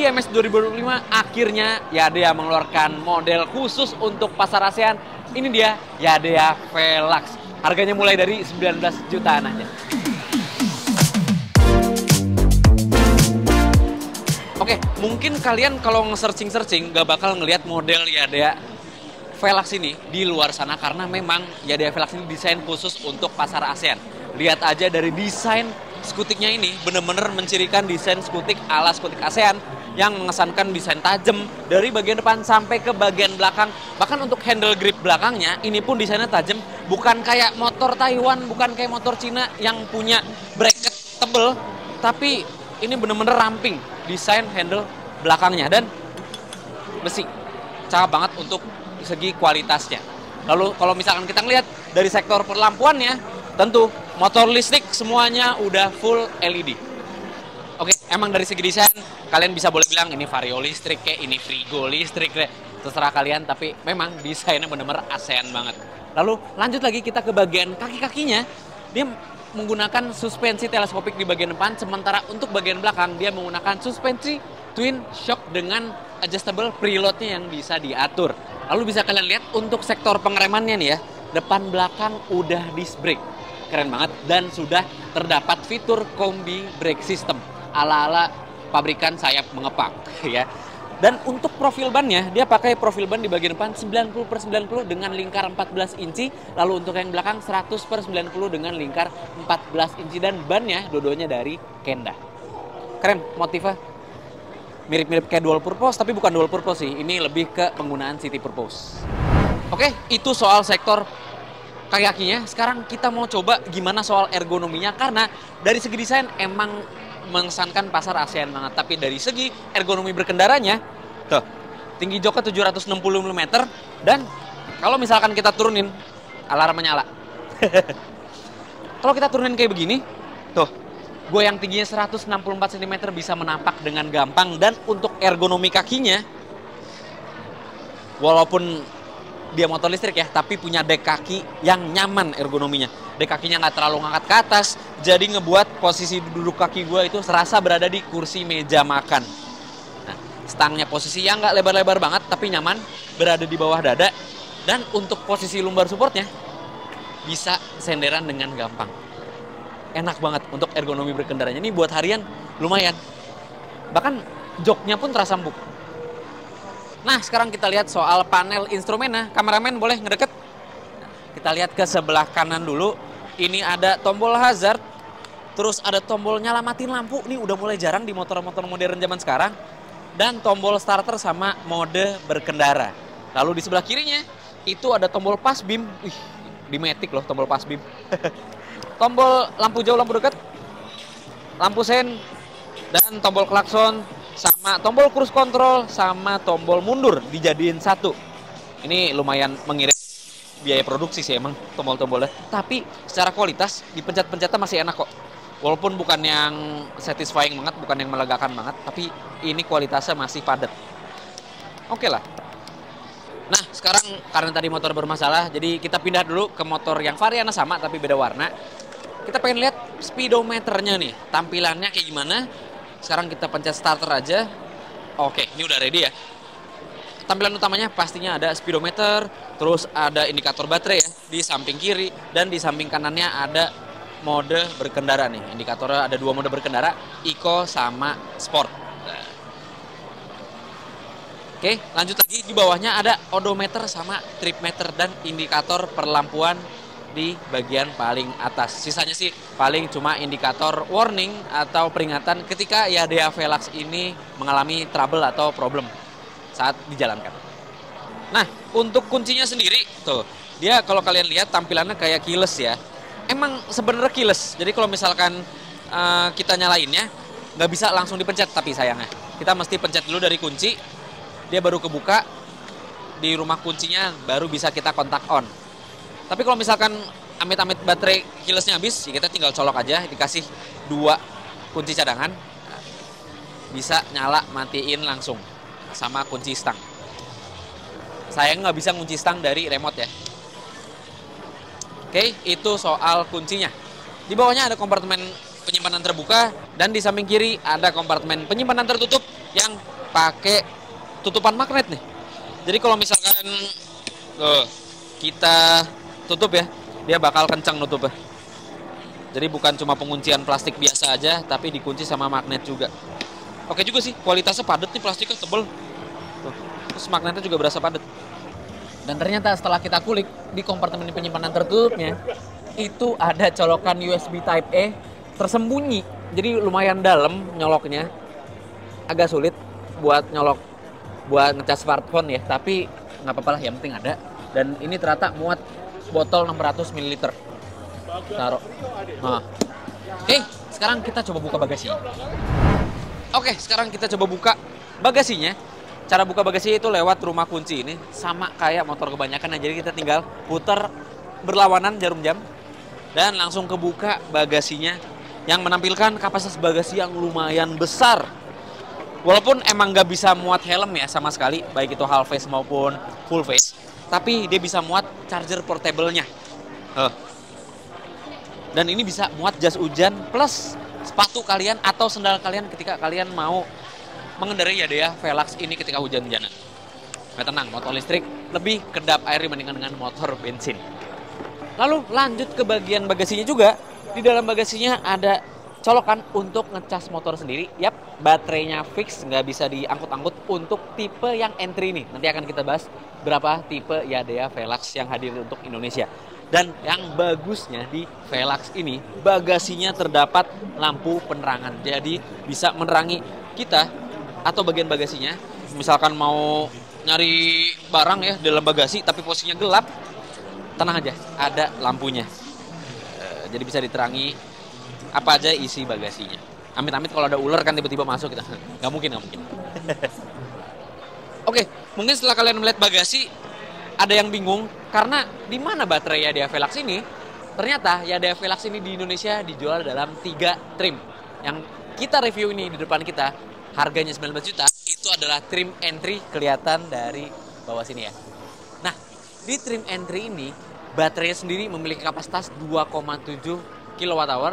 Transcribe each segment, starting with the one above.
IMS 2025 akhirnya Yadea mengeluarkan model khusus untuk pasar ASEAN. Ini dia Yadea Velux. Harganya mulai dari 19 jutaan aja. Oke, mungkin kalian kalau nge-searching gak bakal ngelihat model Yadea Velux ini di luar sana karena memang Yadea Velux ini desain khusus untuk pasar ASEAN. Lihat aja dari desain skutiknya ini, bener-bener mencirikan desain skutik ala skutik ASEAN yang mengesankan desain tajam dari bagian depan sampai ke bagian belakang. Bahkan untuk handle grip belakangnya ini pun desainnya tajam, bukan kayak motor Taiwan, bukan kayak motor Cina yang punya bracket tebel, tapi ini bener-bener ramping desain handle belakangnya dan besi. Cakep banget untuk segi kualitasnya. Lalu kalau misalkan kita ngelihat dari sektor perlampuannya, tentu motor listrik semuanya udah full LED. Oke, emang dari segi desain kalian bisa boleh bilang ini vario listrik kayak ini frigo listrik kayak terserah kalian, tapi memang desainnya bener-bener ASEAN banget. Lalu lanjut lagi kita ke bagian kaki-kakinya, dia menggunakan suspensi teleskopik di bagian depan, sementara untuk bagian belakang dia menggunakan suspensi twin shock dengan adjustable preloadnya yang bisa diatur. Lalu bisa kalian lihat untuk sektor pengeremannya nih ya, depan belakang udah disc brake. Keren banget dan sudah terdapat fitur kombi brake system ala-ala pabrikan sayap mengepak ya. Dan untuk profil bannya, dia pakai profil ban di bagian depan 90/90 dengan lingkar 14 inci. Lalu untuk yang belakang 100/90 dengan lingkar 14 inci. Dan bannya dua-duanya dari Kenda. Keren motifnya. Mirip-mirip kayak dual purpose, tapi bukan dual purpose sih. Ini lebih ke penggunaan city purpose. Oke, itu soal sektor kaki-kakinya. Sekarang kita mau coba gimana soal ergonominya. Karena dari segi desain emang mengesankan pasar ASEAN banget. Tapi dari segi ergonomi berkendaranya, tuh, tinggi joknya 760 mm. Dan kalau misalkan kita turunin, alarm menyala. Kalau kita turunin kayak begini, tuh, gue yang tingginya 164 cm bisa menapak dengan gampang. Dan untuk ergonomi kakinya, walaupun dia motor listrik ya, tapi punya dek kaki yang nyaman ergonominya. Dek kakinya nggak terlalu ngangkat ke atas, jadi ngebuat posisi duduk kaki gue itu serasa berada di kursi meja makan. Nah, stangnya posisi yang nggak lebar-lebar banget, tapi nyaman, berada di bawah dada. Dan untuk posisi lumbar supportnya, bisa senderan dengan gampang. Enak banget untuk ergonomi berkendaranya. Ini buat harian lumayan. Bahkan joknya pun terasa empuk. Nah, sekarang kita lihat soal panel instrumennya. Kameramen boleh ngedeket? Kita lihat ke sebelah kanan dulu. Ini ada tombol hazard. Terus ada tombol nyala matiin lampu. Ini udah mulai jarang di motor-motor modern zaman sekarang. Dan tombol starter sama mode berkendara. Lalu di sebelah kirinya, itu ada tombol pass beam. Wih, di Matic loh tombol pass beam. Tombol lampu jauh, lampu dekat, lampu sen, dan tombol klakson, sama tombol cruise control, sama tombol mundur dijadiin satu. Ini lumayan mengirit biaya produksi sih emang tombol-tombolnya. Tapi secara kualitas dipencet-pencetnya masih enak kok. Walaupun bukan yang satisfying banget, bukan yang melegakan banget, tapi ini kualitasnya masih padat. Oke lah. Nah, sekarang karena tadi motor bermasalah, jadi kita pindah dulu ke motor yang variannya sama tapi beda warna. Kita pengen lihat speedometernya nih, tampilannya kayak gimana. Sekarang kita pencet starter aja. Oke, ini udah ready ya. Tampilan utamanya pastinya ada speedometer, terus ada indikator baterai ya di samping kiri, dan di samping kanannya ada mode berkendara nih. Indikatornya ada 2 mode berkendara, Eco sama Sport. Oke, lanjut lagi. Di bawahnya ada odometer sama trip meter dan indikator perlampuan di bagian paling atas. Sisanya sih paling cuma indikator warning atau peringatan ketika Yadea Velux ini mengalami trouble atau problem saat dijalankan. Nah, untuk kuncinya sendiri, tuh, dia kalau kalian lihat tampilannya kayak keyless ya. Emang sebenarnya keyless. Jadi kalau misalkan kita nyalainnya, nggak bisa langsung dipencet, tapi sayangnya kita mesti pencet dulu dari kunci, dia baru kebuka, di rumah kuncinya baru bisa kita kontak on. Tapi kalau misalkan amit-amit baterai keylessnya habis, ya kita tinggal colok aja, dikasih 2 kunci cadangan, bisa nyala matiin langsung sama kunci stang. Sayang nggak bisa kunci stang dari remote ya. Oke, itu soal kuncinya. Di bawahnya ada kompartemen penyimpanan terbuka, dan di samping kiri ada kompartemen penyimpanan tertutup yang pakai tutupan magnet nih. Jadi kalau misalkan kita tutup ya, dia bakal kencang nutupnya. Jadi bukan cuma penguncian plastik biasa aja, tapi dikunci sama magnet juga. Oke juga sih, kualitasnya padat nih, plastiknya tebel. Tuh. Terus magnetnya juga berasa padat. Dan ternyata setelah kita kulik di kompartemen penyimpanan tertutupnya, itu ada colokan USB Type A tersembunyi. Jadi lumayan dalam nyoloknya. Agak sulit buat nyolok, buat ngecas smartphone ya. Tapi nggak apa-apa lah, yang penting ada. Dan ini ternyata muat botol 600 ml. Taruh. Nah. Oke, sekarang kita coba buka bagasinya. Oke, sekarang kita coba buka bagasinya. Cara buka bagasi itu lewat rumah kunci ini, sama kayak motor kebanyakan. Nah, jadi kita tinggal putar berlawanan jarum jam dan langsung kebuka bagasinya yang menampilkan kapasitas bagasi yang lumayan besar. Walaupun emang nggak bisa muat helm ya sama sekali, baik itu half face maupun full face, tapi dia bisa muat charger portable-nya. Dan ini bisa muat jas hujan plus sepatu kalian atau sendal kalian ketika kalian mau mengendarai Yadea Velox ini ketika hujan-hujanan. Nah, tenang, motor listrik lebih kedap air dibandingkan dengan motor bensin. Lalu lanjut ke bagian bagasinya juga. Di dalam bagasinya ada colokan untuk ngecas motor sendiri. Yap, baterainya fix, nggak bisa diangkut-angkut untuk tipe yang entry ini. Nanti akan kita bahas berapa tipe Yadea Velox yang hadir untuk Indonesia. Dan yang bagusnya di Velox ini, bagasinya terdapat lampu penerangan. Jadi bisa menerangi kita atau bagian bagasinya. Misalkan mau nyari barang ya dalam bagasi tapi posisinya gelap, tenang aja, ada lampunya. Jadi bisa diterangi apa aja isi bagasinya. Amit-amit kalau ada ular kan tiba-tiba masuk kita. Nggak mungkin. Oke, mungkin setelah kalian melihat bagasi, ada yang bingung karena di mana baterai Yadea Velox ini? Ternyata Yadea Velox ini di Indonesia dijual dalam 3 trim. Yang kita review ini di depan kita, harganya 19 juta, itu adalah trim entry, kelihatan dari bawah sini ya. Nah, di trim entry ini, baterainya sendiri memiliki kapasitas 2,7 kWh,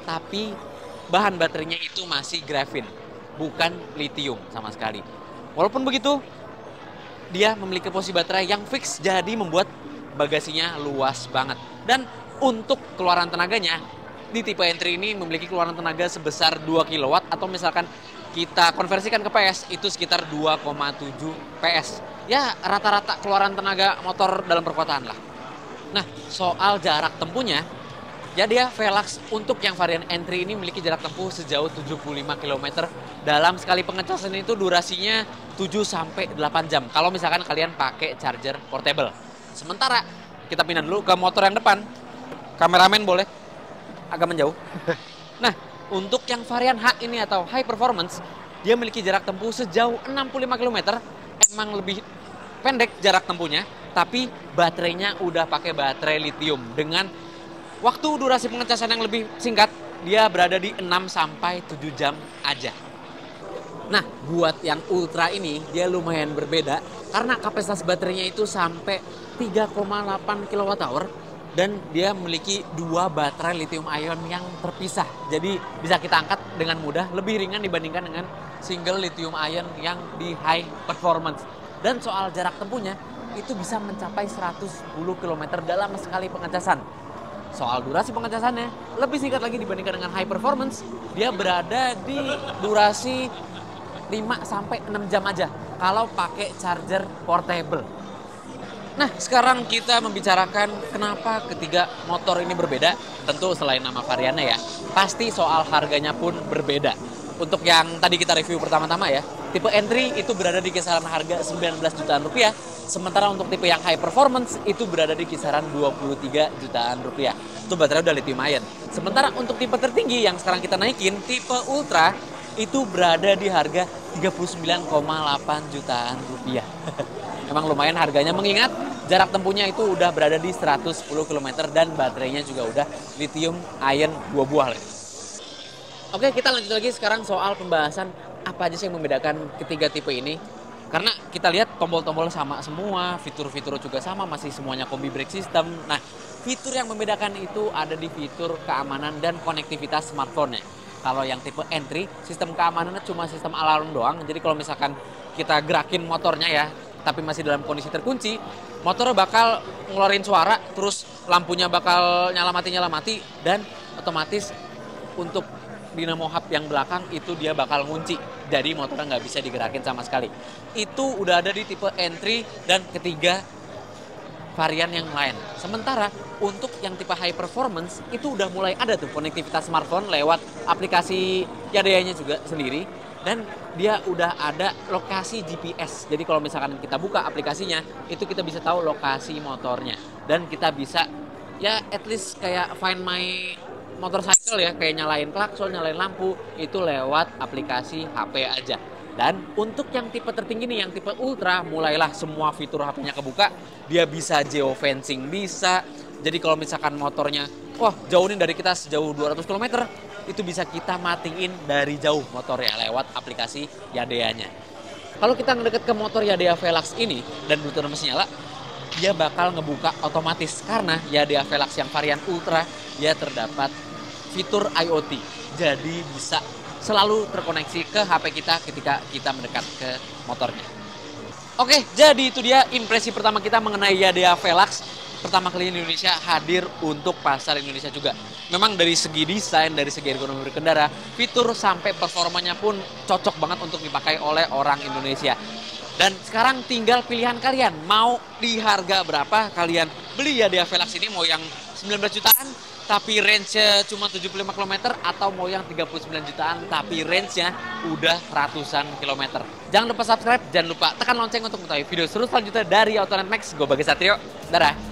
tapi bahan baterainya itu masih grafin, bukan lithium sama sekali. Walaupun begitu, dia memiliki posisi baterai yang fix, jadi membuat bagasinya luas banget. Dan untuk keluaran tenaganya, di tipe entry ini memiliki keluaran tenaga sebesar 2 kW, atau misalkan kita konversikan ke PS, itu sekitar 2,7 PS. Ya, rata-rata keluaran tenaga motor dalam perkotaan lah. Nah, soal jarak tempuhnya, Yadea Velox untuk yang varian entry ini memiliki jarak tempuh sejauh 75 km. Dalam sekali pengecasan itu durasinya 7-8 jam. Kalau misalkan kalian pakai charger portable. Sementara kita pindah dulu ke motor yang depan. Kameramen boleh agak menjauh. Nah, untuk yang varian H ini atau high performance, dia memiliki jarak tempuh sejauh 65 km. Emang lebih pendek jarak tempuhnya, tapi baterainya udah pakai baterai lithium dengan waktu durasi pengecasan yang lebih singkat. Dia berada di 6-7 jam aja. Nah, buat yang Ultra ini dia lumayan berbeda karena kapasitas baterainya itu sampai 3,8 kWh dan dia memiliki 2 baterai lithium ion yang terpisah. Jadi bisa kita angkat dengan mudah, lebih ringan dibandingkan dengan single lithium ion yang di high performance. Dan soal jarak tempuhnya itu bisa mencapai 110 km dalam sekali pengecasan. Soal durasi pengecasannya lebih singkat lagi dibandingkan dengan high performance. Dia berada di durasi 5-6 jam aja kalau pakai charger portable. Nah, sekarang kita membicarakan kenapa ketiga motor ini berbeda. Tentu selain nama variannya ya, pasti soal harganya pun berbeda. Untuk yang tadi kita review pertama-tama ya, tipe entry itu berada di kisaran harga 19 jutaan rupiah. Sementara untuk tipe yang high performance itu berada di kisaran 23 jutaan rupiah. Itu baterai udah lithium ion. Sementara untuk tipe tertinggi yang sekarang kita naikin, tipe ultra, itu berada di harga 39,8 jutaan rupiah. Emang lumayan harganya mengingat jarak tempuhnya itu udah berada di 110 km dan baterainya juga udah lithium ion 2 buah. Oke, kita lanjut lagi sekarang soal pembahasan apa aja sih yang membedakan ketiga tipe ini. Karena kita lihat tombol-tombol sama semua, fitur-fitur juga sama, masih semuanya kombi brake system. Nah, fitur yang membedakan itu ada di fitur keamanan dan konektivitas smartphone-nya. Kalau yang tipe entry, sistem keamanannya cuma sistem alarm doang. Jadi kalau misalkan kita gerakin motornya ya, tapi masih dalam kondisi terkunci, motor bakal ngeluarin suara, terus lampunya bakal nyala mati, dan otomatis untuk dinamo hub yang belakang itu dia bakal ngunci. Jadi motornya nggak bisa digerakin sama sekali. Itu udah ada di tipe entry dan ketiga varian yang lain. Sementara untuk yang tipe high performance itu udah mulai ada tuh konektivitas smartphone lewat aplikasi Yadea-nya juga sendiri, dan dia udah ada lokasi GPS. Jadi kalau misalkan kita buka aplikasinya, itu kita bisa tahu lokasi motornya, dan kita bisa ya at least kayak find my motorcycle ya, kayak nyalain klakson, nyalain lampu itu lewat aplikasi HP aja. Dan untuk yang tipe tertinggi nih, yang tipe ultra, mulailah semua fitur HP-nya kebuka. Dia bisa geofencing, bisa. Jadi kalau misalkan motornya, wah jauh nih dari kita sejauh 200 km, itu bisa kita matiin dari jauh motornya lewat aplikasi Yadea-nya. Kalau kita ngedeket ke motor Yadea Velox ini dan Bluetooth masih nyala, dia bakal ngebuka otomatis karena Yadea Velox yang varian ultra dia terdapat fitur IoT. Jadi bisa selalu terkoneksi ke HP kita ketika kita mendekat ke motornya. Oke, jadi itu dia impresi pertama kita mengenai Yadea Velox. Pertama kali Indonesia hadir untuk pasar Indonesia juga. Memang dari segi desain, dari segi ergonomi berkendara, fitur sampai performanya pun cocok banget untuk dipakai oleh orang Indonesia. Dan sekarang tinggal pilihan kalian, mau di harga berapa kalian beli Yadea Velox ini, mau yang 19 jutaan tapi range-nya cuma 75 km, atau mau yang 39 jutaan tapi range-nya udah ratusan kilometer. Jangan lupa subscribe, jangan lupa tekan lonceng untuk mengetahui video seru selanjutnya dari Autonet Max. Gue Bagas Satrio, dadah.